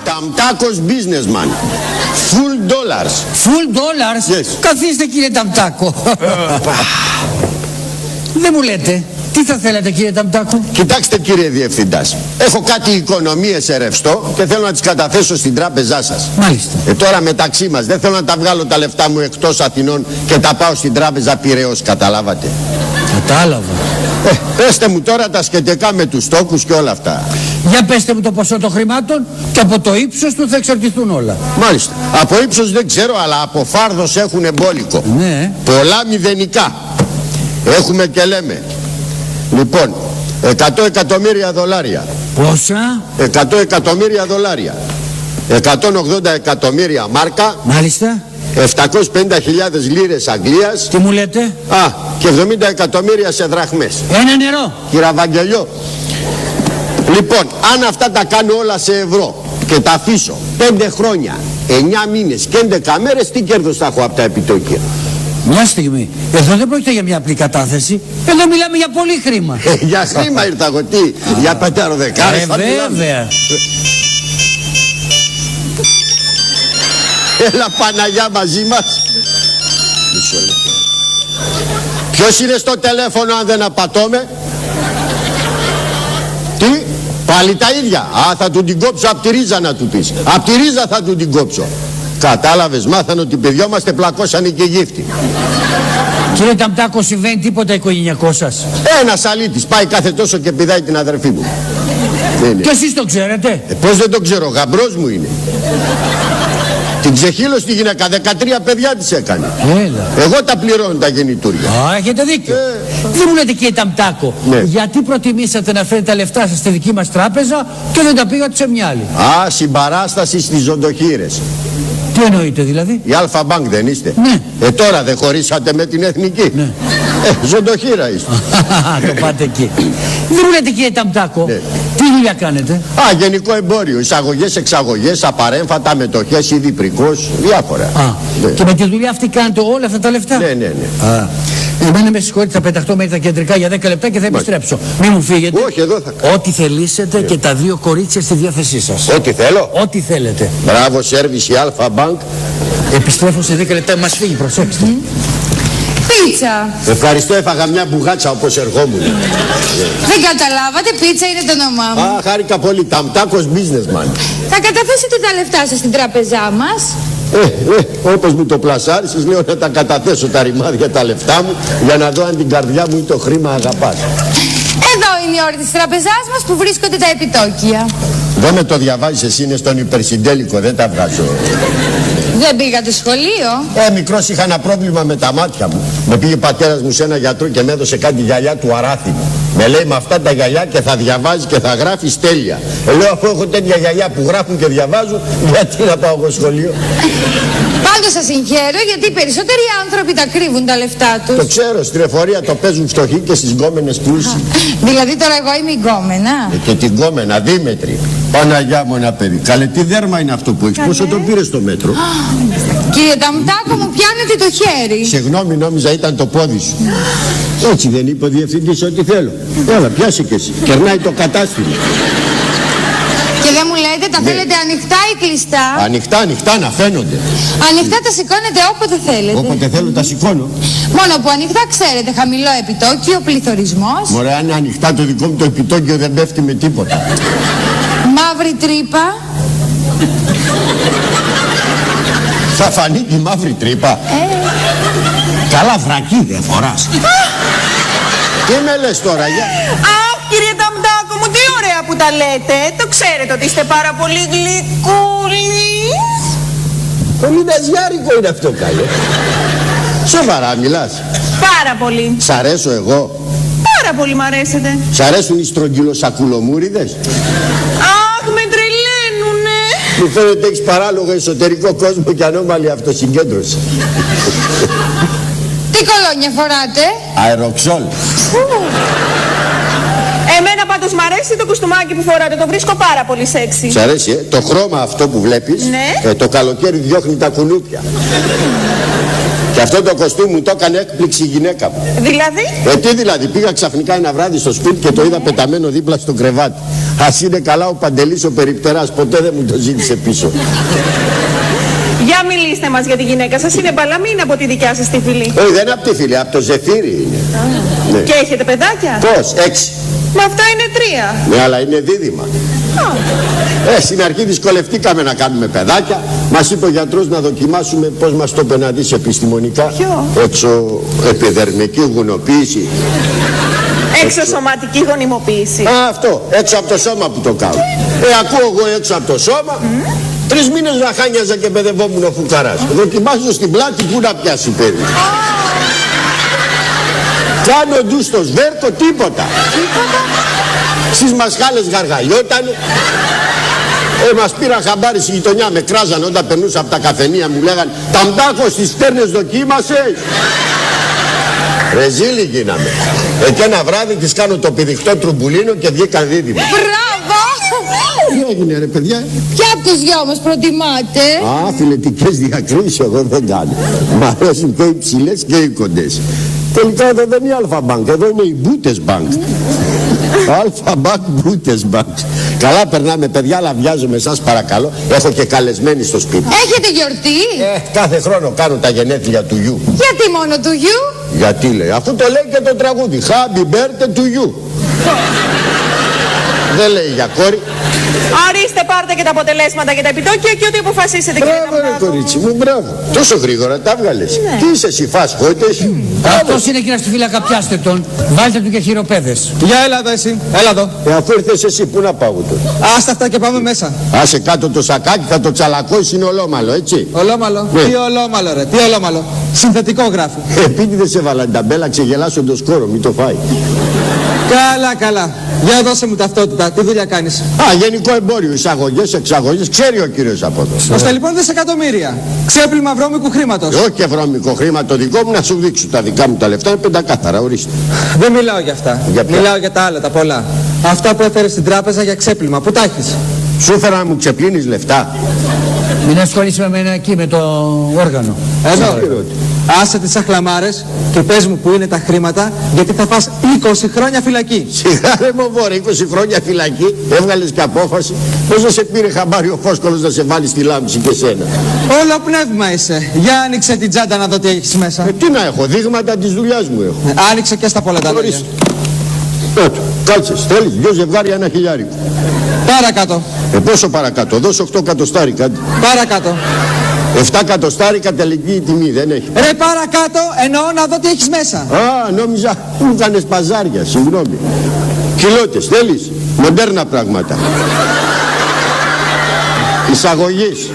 Ταμτάκος businessman. Full dollars. Full dollars? Yes. Καθίστε κύριε Ταμτάκο. Δεν μου λέτε. Τι θα θέλατε κύριε Ταμτάκο? Κοιτάξτε κύριε Διευθυντάς, έχω κάτι οικονομίες σε ρευστό και θέλω να τις καταθέσω στην τράπεζά σας. Μάλιστα. Τώρα μεταξύ μας δεν θέλω να τα βγάλω τα λεφτά μου εκτός Αθηνών και τα πάω στην τράπεζα Πειραιώς, καταλάβατε? Κατάλαβα. Πέστε μου τώρα τα σχετικά με τους τόκους και όλα αυτά. Για πέστε μου το ποσό των χρημάτων και από το ύψος του θα εξαρτηθούν όλα. Μάλιστα. Από ύψος δεν ξέρω, αλλά από φάρδος έχουν εμπόλικο. Ναι. Πολλά μηδενικά. Έχουμε και λέμε. Λοιπόν, 100 εκατομμύρια δολάρια. Πόσα? 100 εκατομμύρια δολάρια. 180 εκατομμύρια μάρκα. Μάλιστα. 750.000 λίρες Αγγλίας. Τι μου λέτε? Και 70 εκατομμύρια σε δραχμές. Ένα νερό. Κύριε Βαγγελιό. Λοιπόν, αν αυτά τα κάνω όλα σε ευρώ και τα αφήσω 5 χρόνια, 9 μήνες και 11 μέρες, τι κέρδος θα έχω από τα επιτόκια? Μια στιγμή. Εδώ δεν πρόκειται για μια απλή κατάθεση. Εδώ μιλάμε για πολύ χρήμα. Για χρήμα ήρθα εγώ, τι? Για πενταροδεκάρες θα μιλάμε? Βέβαια. Έλα Παναγιά μαζί μας. Μισό λεπτό. Ποιος είναι στο τηλέφωνο αν δεν απατώμε? Τι? Πάλι τα ίδια? Θα του την κόψω απ' τη ρίζα να του πεις. Απ' τη ρίζα θα του την κόψω. Κατάλαβες, μάθανε ότι οι παιδιά μας πλακώσανε και γύφτη. Κύριε Ταμτάκο, συμβαίνει τίποτα οικογενειακό σας? Ένας αλήτης πάει κάθε τόσο και πηδάει την αδερφή μου. Και εσείς το ξέρετε? Πώς δεν το ξέρω, γαμπρός μου είναι. Την ξεχύλωσε τη γυναίκα, 13 παιδιά της έκανε. Έλα. Εγώ τα πληρώνω τα γεννητούρια. Έχετε δίκιο. Δεν μου λέτε κύριε Ταμτάκο, ναι, γιατί προτιμήσατε να φέρετε τα λεφτά σας στη δική μας τράπεζα και δεν τα πήγατε σε μια άλλη? Συμπαράσταση στις ζωντοχύρες. Τι εννοείτε δηλαδή? Η Αλφα Μπάνκ δεν είστε? Ναι. Τώρα δεν χωρίσατε με την Εθνική? Ναι. Ζωντοχύρα είστε. Το πάτε εκεί. Δεν μου λέτε κύριε Ταμτάκο, ναι, τι δουλειά κάνετε? Γενικό εμπόριο, εισαγωγές, εξαγωγές, απαρέμφατα, μετοχές, είδη πρικός, διάφορα. Ναι. Και με τη δουλειά αυτή κάνετε όλα αυτά τα λεφτά? Ναι, ναι, ναι. Εμένα με συγχωρείτε, θα πεταχτώ μέχρι τα κεντρικά για 10 λεπτά και θα επιστρέψω. Μην μου φύγετε. Όχι, εδώ θα κάνω. Ό,τι θελήσετε και τα δύο κορίτσια στη διάθεσή σας. Ό,τι θέλω. Ό,τι θέλετε. Μπράβο, σέρβις η Αλφα Μπάνκ. Επιστρέφω σε 10 λεπτά, μας φύγει, προσέξτε. Πίτσα. Ευχαριστώ, έφαγα μια μπουγάτσα όπως ερχόμουν. Δεν καταλάβατε, πίτσα είναι το όνομά μου. Χάρηκα πολύ, Ταμτάκος businessman. Θα καταθέσετε τα λεφτά σας στην τράπεζά μας? Όπως μου το πλασάρισες, λέω να τα καταθέσω τα ρημάδια, τα λεφτά μου, για να δω αν την καρδιά μου ή το χρήμα αγαπάς. Εδώ είναι η όρη της τραπεζάς μας που βρίσκονται τα επιτόκια. Δεν με το διαβάζεις εσύ, είναι στον υπερσυντέλικο, δεν τα βγάζω. Δεν πήγατε σχολείο? Μικρός είχα ένα πρόβλημα με τα μάτια μου. Με πήγε ο πατέρας μου σε ένα γιατρό και με έδωσε κάτι γυαλιά του αράθιμου. Με λέει με αυτά τα γυαλιά και θα διαβάζει και θα γράφεις τέλεια. Λέω αφού έχω τέτοια γυαλιά που γράφουν και διαβάζουν, γιατί να πάω εγώ σχολείο? Πάντως σας συγχαίρω, γιατί οι περισσότεροι άνθρωποι τα κρύβουν τα λεφτά τους. Το ξέρω, στην εφορία το παίζουν φτωχοί και στις γκόμενες πλούσιοι. Δηλαδή τώρα εγώ είμαι η γκόμενα? Και την γκόμενα, Δήμετρη. Παναγιά μου ένα παιδί. Καλέ, τι δέρμα είναι αυτό που έχεις? Πόσο το πήρες στο μέτρο? Κύριε Ταμτάκο, μου πιάνετε το χέρι. Συγγνώμη, νόμιζα ήταν το πόδι σου. Έτσι δεν είπε ο διευθυντής ό,τι θέλω? Έλα, πιάσε και εσύ. Κερνάει το κατάστημα. Και δεν μου λέτε τα θέλετε ανοιχτά ή κλειστά? Ανοιχτά, ανοιχτά να φαίνονται. Ανοιχτά τα σηκώνετε όποτε θέλετε. Όποτε θέλω τα σηκώνω. Μόνο που ανοιχτά ξέρετε, χαμηλό επιτόκιο, πληθωρισμός. Μωρέ, αν είναι ανοιχτά το δικό μου το επιτόκιο δεν πέφτει με τίποτα. Μαύρη τρύπα. Θα φανεί τη μαύρη τρύπα. Καλά βρακί δεν φοράς. Τι με λες τώρα, για... Αχ, κύριε Ταμτάκο μου, τι ωραία που τα λέτε. Το ξέρετε ότι είστε πάρα πολύ γλυκούλης. Πολύ ναζιάρικο είναι αυτό, καλέ. Σοβαρά μιλάς? Πάρα πολύ. Σ' αρέσω εγώ? Πάρα πολύ μ' αρέσετε. Σ' αρέσουν οι στρογγυλοσακουλομούριδες? Αχ, με τρελαίνουνε. Μου φαίνεται έχεις παράλογο εσωτερικό κόσμο και ανώμαλη αυτοσυγκέντρωση. Τι κολόνια φοράτε? Αεροξόλ. Εμένα πάντως μ' αρέσει το κουστούμάκι που φοράτε, το βρίσκω πάρα πολύ σεξι. Σ' αρέσει, το χρώμα αυτό που βλέπεις? Ναι. Το καλοκαίρι διώχνει τα κουνούπια. Και αυτό το κοστούμι μου το έκανε έκπληξη η γυναίκα μου. Δηλαδή? Τι δηλαδή, πήγα ξαφνικά ένα βράδυ στο σπίτι και το είδα πεταμένο δίπλα στο κρεβάτι. Ας είναι καλά ο Παντελής ο περιπτεράς, ποτέ δεν μου το ζήτησε πίσω. Για μιλήστε μας για τη γυναίκα σας, είναι μπαλαμή, είναι από τη δικιά σας τη φίλη? Όχι, δεν είναι από τη φίλη, από το Ζεφύρι είναι. Ναι. Και έχετε παιδάκια? Πώς, 6. Μα αυτά είναι 3. Ναι, αλλά είναι δίδυμα. Στην αρχή δυσκολευτήκαμε να κάνουμε παιδάκια. Μας είπε ο γιατρός να δοκιμάσουμε, πώς μας το είπε να δεις επιστημονικά. Ποιο? Εξωεπιδερμική γουνοποίηση. Εξωσωματική γονιμοποίηση. Αυτό, έξω από το σώμα που το κάνω. Ακούω εγώ έξω από το σώμα. 3 μήνες να χάνιαζα και παιδευόμουν ο φουκαράς. Δοκιμάζω στην πλάτη, πού να πιάσει παίρνει. Κάνω ντου στο σβέρκο, τίποτα. Στις μασχάλες γαργαλιότανε. Μας πήραν χαμπάρι στη γειτονιά, με κράζαν όταν περνούσα από τα καφενεία, μου λέγαν «Ταμτάκο, στις στέρνες δοκίμασες». Ρεζίλι γίναμε. Και ένα βράδυ της κάνω το πηδιχτό τρουμπουλίνο και βγήκαν δίδυμα. Μπράβο! Τι έγινε ρε παιδιά? Ποια από τους δυο μας προτιμάτε? Φιλετικές διακρίσεις εγώ δεν κάνω. Μ' αρέσουν και οι ψηλές και οι κοντές. Τελικά εδώ δεν είναι Αλφα Μπάνκ, εδώ είναι η Μπούτες Μπάνκ. Αλφα Μπάνκ, Μπούτες Μπάνκ. Καλά περνάμε παιδιά, αλλά βιάζομαι εσάς παρακαλώ. Έχω και καλεσμένοι στο σπίτι. Έχετε γιορτή? Κάθε χρόνο κάνω τα γενέθλια του γιου. Γιατί μόνο του γιου? Γιατί λέει, αφού το λέει και το τραγούδι. Happy birthday του γιου. Δεν λέει για κόρη. Ορίστε, πάρτε και τα αποτελέσματα και τα επιτόκια και ό,τι αποφασίσετε. Μπράβο ρε κορίτσι μου, μπράβο. Τόσο γρήγορα τα βγάλες. Τι είσαι εσύ, φάσκοτες? Αυτός είναι κύριε στη φύλακα, πιάστε τον. Βάλτε του και χειροπέδες. Για έλα εδώ εσύ, έλα εδώ. Αφού ήρθες εσύ, πού να πάω τώρα? Άστα αυτά και πάμε μέσα. Άσε κάτω το σακάκι, θα το τσαλακώσεις, είναι ολόμαλο, έτσι. Ολόμαλο, Ναι. τι ολόμαλο ρε, τι ολόμαλο. Συνθετικό γράφει. Επίτηδες έβαλαν τα μπέλα, ξεγελάσω το σκόρο, μην το φάει. Καλά, καλά. Για δώσε μου ταυτότητα, τι δουλειά κάνεις? Γενικό εμπόριο, εισαγωγές, εξαγωγές, ξέρει ο κύριος από εδώ. Ώστε λοιπόν δισεκατομμύρια. Ξέπλυμα βρώμικου χρήματος. Όχι και βρώμικο χρήμα, το δικό μου να σου δείξω. Τα δικά μου τα λεφτά είναι πεντακάθαρα, ορίστε. Δεν μιλάω για αυτά. Για ποια? Μιλάω για τα άλλα, τα πολλά. Αυτά που έφερες στην τράπεζα για ξέπλυμα. Πού τα έχεις? Σου έφερα να μου ξεπλύνεις λεφτά. Μην ασχολείσαι με μένα εκεί με το όργανο. Εδώ. Άσε τις αχλαμάρες και πες μου που είναι τα χρήματα, γιατί θα φας 20 χρόνια φυλακή. Σιγά ρε μοβόρε, 20 χρόνια φυλακή, έβγαλες και απόφαση. Πόσο σε πήρε χαμπάρι ο Φόσκολος να σε βάλει στη λάμψη και σένα? Όλο πνεύμα είσαι. Για άνοιξε την τσάντα να δω τι έχεις μέσα. Τι να έχω, δείγματα της δουλειάς μου έχω. Άνοιξε και στα πολλά τα λόγια. Κάτσες, θέλεις 2 ζευγάρια 1 χιλιάρικο. Παρακάτω. Πόσο παρακάτω, δώσε 8 κατοστάρικα. Παρακάτω. 7 κατοστάρικα τελική τιμή, δεν έχει. Ρε παρακάτω, εννοώ να δω τι έχεις μέσα. Νόμιζα μου κάνες παζάρια, συγγνώμη. Κιλότες, θέλεις, μοντέρνα πράγματα. Εισαγωγής.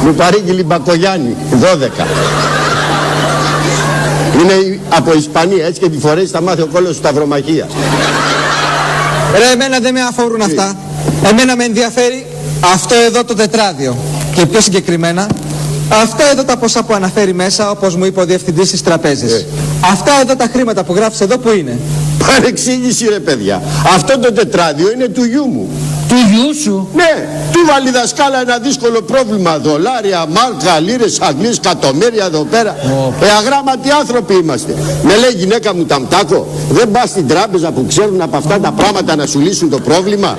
Μου παρήγγειλε Μπακογιάννη, 12. Είναι από Ισπανία, έτσι και τη φορές θα μάθει ο κόλλος του Σταυρομαχία. Ρε εμένα δεν με αφορούν αυτά. Εμένα με ενδιαφέρει αυτό εδώ το τετράδιο. Και πιο συγκεκριμένα, αυτά εδώ τα ποσά που αναφέρει μέσα, όπως μου είπε ο διευθυντής της τραπέζης. Αυτά εδώ τα χρήματα που γράφεις εδώ που είναι? Παρεξήγηση ρε παιδιά. Αυτό το τετράδιο είναι του γιού μου. Του γιού σου? Ναι, του βάλει δασκάλα ένα δύσκολο πρόβλημα. Δολάρια, μάρκα, λίρες, αγγλίες, εκατομμύρια εδώ πέρα. Αγράμματοι άνθρωποι είμαστε. Με λέει γυναίκα μου Ταμτάκο, δεν πας στην τράπεζα που ξέρουν από αυτά τα πράγματα να σου λύσουν το πρόβλημα?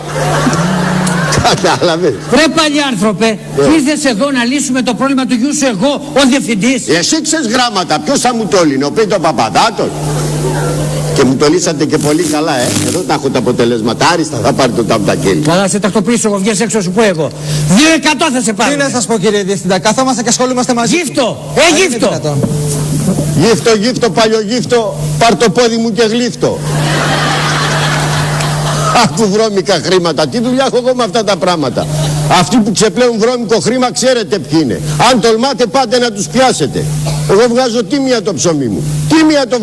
Κατάλαβες? Βρε παλιάνθρωπε, ήρθες εδώ να λύσουμε το πρόβλημα του γιού σου εγώ, ο διευθυντής? Εσύ ξέρεις γράμματα, ποιος θα μου το λύνει, ο Πίτο Παπαδάτος? Και μου το λύσατε και πολύ καλά, Εδώ τα έχω τα αποτελέσματα. Άριστα θα πάρει το ταμπτακέλι. Καλά, σε τακτοποιήσω εγώ, βγες έξω σου πω εγώ. 2% θα σε πάρω. Τι να σας πω κύριε Διευθυντά, καθόμαστε και ασχολούμαστε μαζί. Γύφτο, γύφτο. Γύφτο, γύφτο, παλιογύφτο, πάρ' το πόδι μου και γλύφτο. Άκου βρώμικα χρήματα, τι δουλειά έχω εγώ με αυτά τα πράγματα? Αυτοί που ξεπλέουν βρώμικο χρήμα ξέρετε ποιοι είναι. Αν τολμάτε πάτε να τους πιάσετε. Εγώ βγάζω τίμια το ψωμί μου. Τίμια το